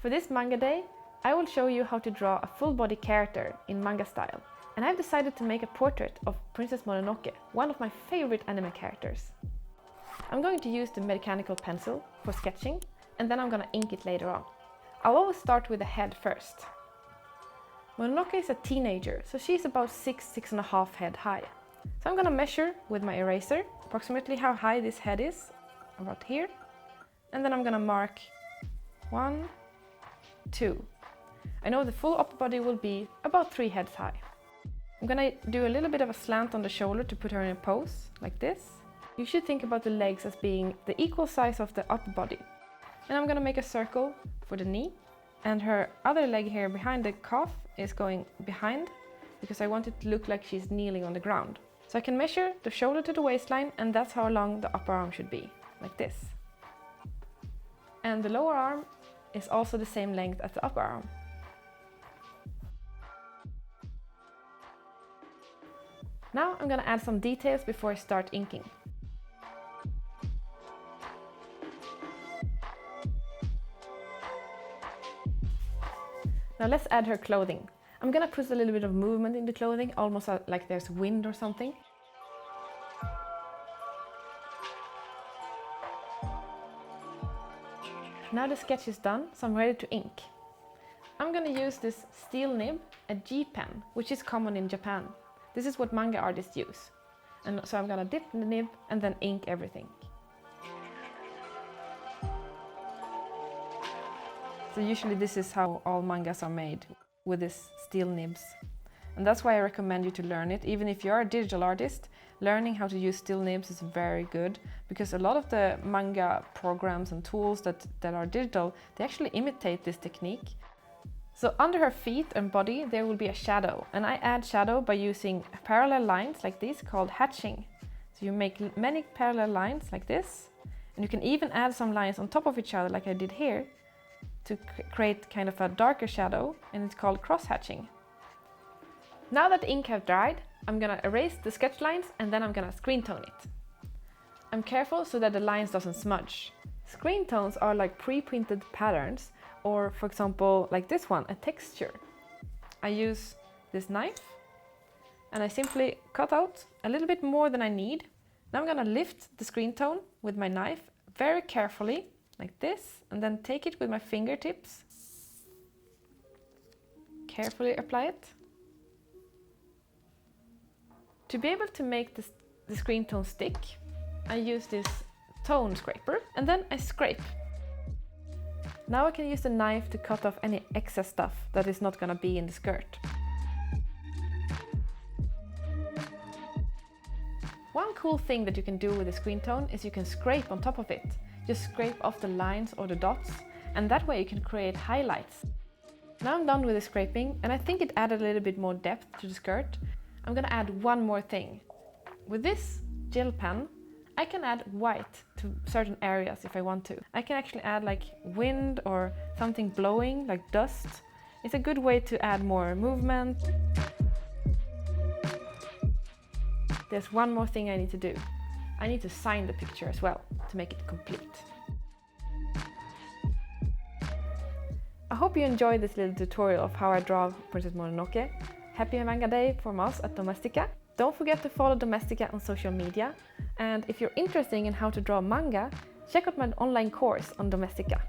For this manga day, I will show you how to draw a full body character in manga style. And I've decided to make a portrait of Princess Mononoke, one of my favorite anime characters. I'm going to use the mechanical pencil for sketching, and then I'm gonna ink it later on. I'll always start with the head first. Mononoke is a teenager, so she's about 6.5 head high. So I'm gonna measure with my eraser approximately how high this head is, about here. And then I'm gonna mark 1, 2. I know the full upper body will be about 3 heads high. I'm gonna do a little bit of a slant on the shoulder to put her in a pose, like this. You should think about the legs as being the equal size of the upper body. And I'm gonna make a circle for the knee. And her other leg here behind the calf is going behind, because I want it to look like she's kneeling on the ground. So I can measure the shoulder to the waistline, and that's how long the upper arm should be, like this. And the lower arm is also the same length as the upper arm. Now I'm gonna add some details before I start inking. Now let's add her clothing. I'm gonna put a little bit of movement in the clothing, almost like there's wind or something. Now the sketch is done, so I'm ready to ink. I'm gonna use this steel nib, a G pen, which is common in Japan. This is what manga artists use. And so I'm gonna dip in the nib and then ink everything. So usually this is how all mangas are made, with these steel nibs. And that's why I recommend you to learn it. Even if you're a digital artist, learning how to use steel nibs is very good, because a lot of the manga programs and tools that are digital, they actually imitate this technique. So under her feet and body there will be a shadow, and I add shadow by using parallel lines like these called hatching. So you make many parallel lines like this, and you can even add some lines on top of each other like I did here to create kind of a darker shadow, and it's called cross hatching. Now that the ink have dried, I'm gonna erase the sketch lines and then I'm gonna screen tone it. I'm careful so that the lines doesn't smudge. Screen tones are like pre-printed patterns, or for example like this one, a texture. I use this knife and I simply cut out a little bit more than I need. Now I'm gonna lift the screen tone with my knife very carefully like this, and then take it with my fingertips. Carefully apply it. To be able to make the screen tone stick, I use this tone scraper and then I scrape. Now I can use the knife to cut off any excess stuff that is not gonna be in the skirt. One cool thing that you can do with the screen tone is you can scrape on top of it. Just scrape off the lines or the dots, and that way you can create highlights. Now I'm done with the scraping, and I think it added a little bit more depth to the skirt. I'm gonna add one more thing. With this gel pen, I can add white to certain areas if I want to. I can actually add like wind or something blowing, like dust. It's a good way to add more movement. There's one more thing I need to do. I need to sign the picture as well to make it complete. I hope you enjoyed this little tutorial of how I draw Princess Mononoke. Happy Manga Day from us at Domestika. Don't forget to follow Domestika on social media. And if you're interested in how to draw manga, check out my online course on Domestika.